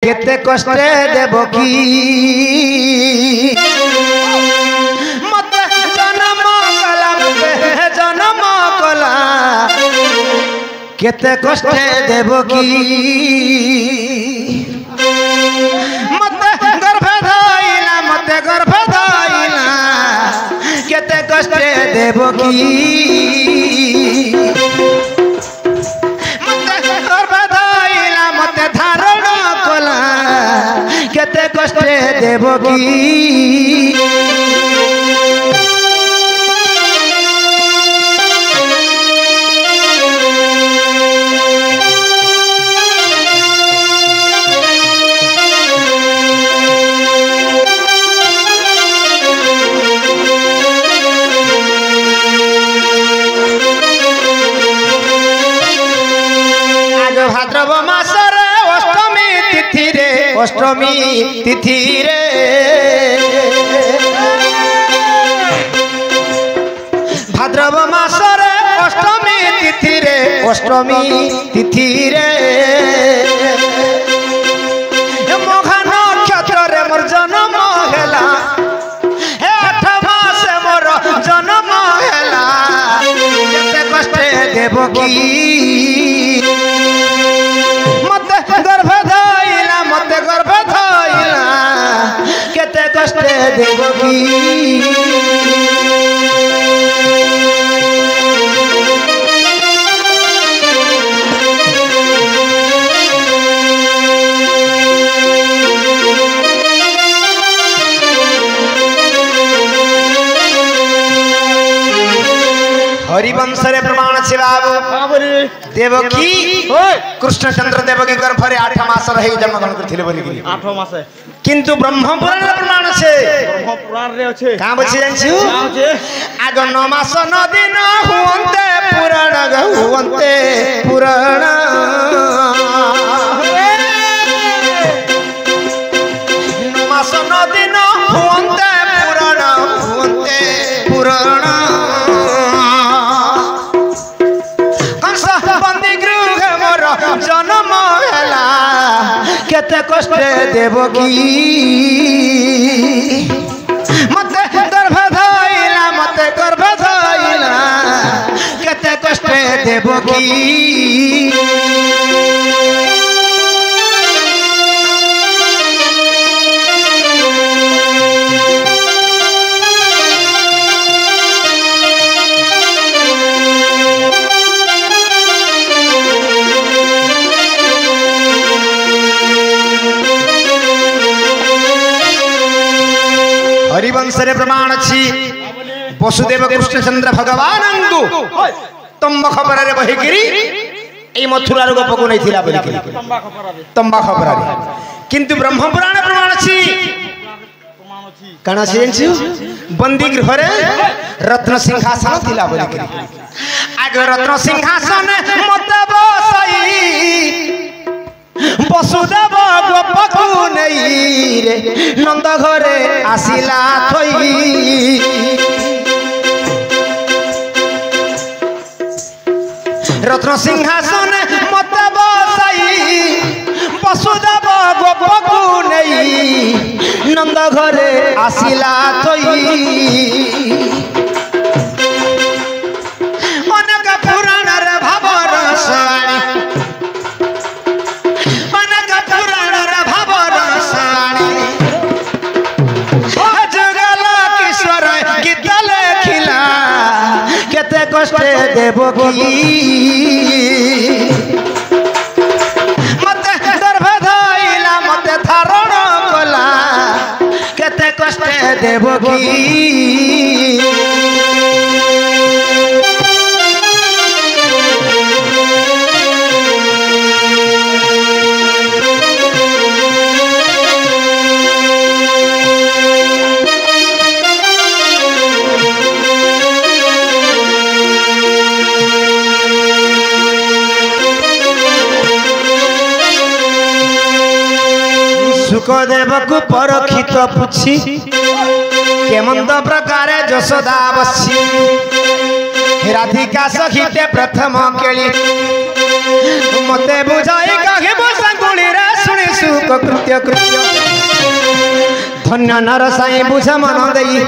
केते कष्टे देव की मत जन्म कला जन्म कला केते कष्टे देव की मत गर्भ धाइला केते कष्टे देव की केते कष्टे देव की भाद्रव मास अष्टमी तिथि रे भाद्रव मास अष्टमी तिथि रे अष्टमी तिथि रे मघा नक्षत्र रे मोर जन्म हेला 8 मास मोर जन्म हेला केते कष्टे देव की मत गर्भ धाइला केते कष्टे देव की हरिवंश रे प्रमाण छे बाबू देवकी कृष्णचंद्र देवकी गर्भ रे 8 मास रही जन्म ग्रहण करथिले बोली 8 मास किंतु ब्रह्म पुराण रे प्रमाण छे ब्रह्म पुराण रे अछि का बछि जानछु आग 9 मास 9 दिन हुवंते पुराण हुवंते पुराण 9 मास 9 दिन हुवंते पुराण जन्म हेला केते कष्टे देव की मते गर्भ धाइला केते कष्टे देव की हरिवंश रे प्रमाण छी वसुदेव कृष्णचंद्र भगवान तंब खबर रे बहिगिरी ए मथुरा रो गप को नै थिला बोली तंबा खबर रे किंतु ब्रह्म पुराण प्रमाण छी काना छी बंदी गृह रे रत्न सिंहासन थिला बोली आगे रत्न सिंहासन मत बसई वसुदेव गोपकु नहीं रे नंद घरे आसिला थई रत्न सिंहासन मत बसई वसुदेव गोपकु नहीं नंद घरे आसिला थई अनेक पुराण रे भाव रसाणी केते कष्टे देव की मते गर्भ धाइला मते धारण कला केते कष्टे देव की सुखदेव को परखित पुछि केमंद प्रकार यशोदा बसी राधिका सहित प्रथम केली मते बुझाई कहे कुलीरा सुनी सुख कृत्य कृत्य धन्य नर साई बुझ मन दई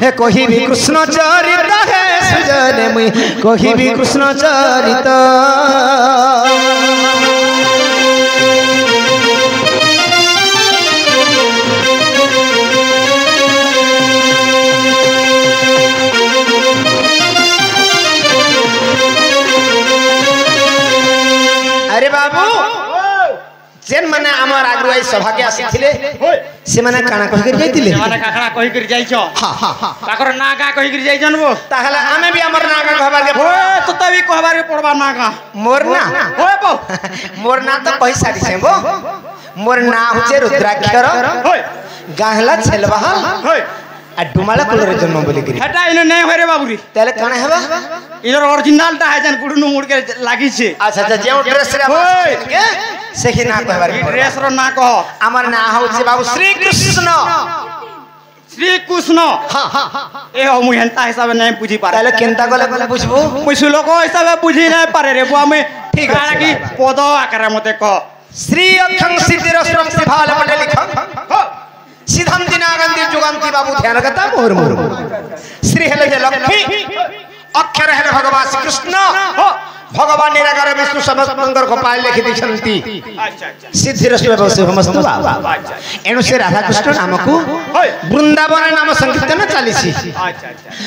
हे कही भी कृष्ण चरित है सुजने मुई कही भी कृष्ण चरित अरे बाबू जेन माने हमर आगुआई सभा के आसीथिले से माने काना कहि कर जाइतिले माने काकड़ा कहि कर जाइछो हां हां हां ताकर नागा कहि कर जाइ जानबो ताहले हमें भी हमर नागा कहबार के ओए तो तभी कहबार के पड़बा नागा मोर ना ओए बो मोर ना तो कहि सारी छे बो मोर ना होचे रुद्राक्षर ओए गाहला छलबहा ओए आ डुमाला कुलरे जन्म बोली करी हेटा इने नै होय रे बाबूरी ताले काना हेबा इनर ओरिजिनल ता है जन कुडनु मुड़ के लागी छे अच्छा अच्छा जे ड्रेस रे के सेही ना कहबार के ड्रेस रो ना कह हमर ना होचे बाबू श्री कृष्ण हां हां ए हो मुई हंता हिसाब नै बुझी पारे ताले केनता गले गले बुझबो मुई लोक हिसाब बुझी नै पारे रे बुआ में ठीक है कि पद आकार मते कह श्री अक्षं सिद्धि रस्त्रम सिभाल पटे लिखं सिद्धम दिनागंति जुगंति बाबू ध्यान करता मोर मोर श्री हेले जे लक्ष्मी अक्षर हेले भगवान श्री कृष्ण भगवान निराकार विष्णु समस्त मंगल गोपाल लिखि दिछंती अच्छा अच्छा सिद्धि रस्त्र बसे समस्त बाबा एनु से राधा कृष्ण नाम को वृंदावन नाम संकीर्तन चालीसी अच्छा अच्छा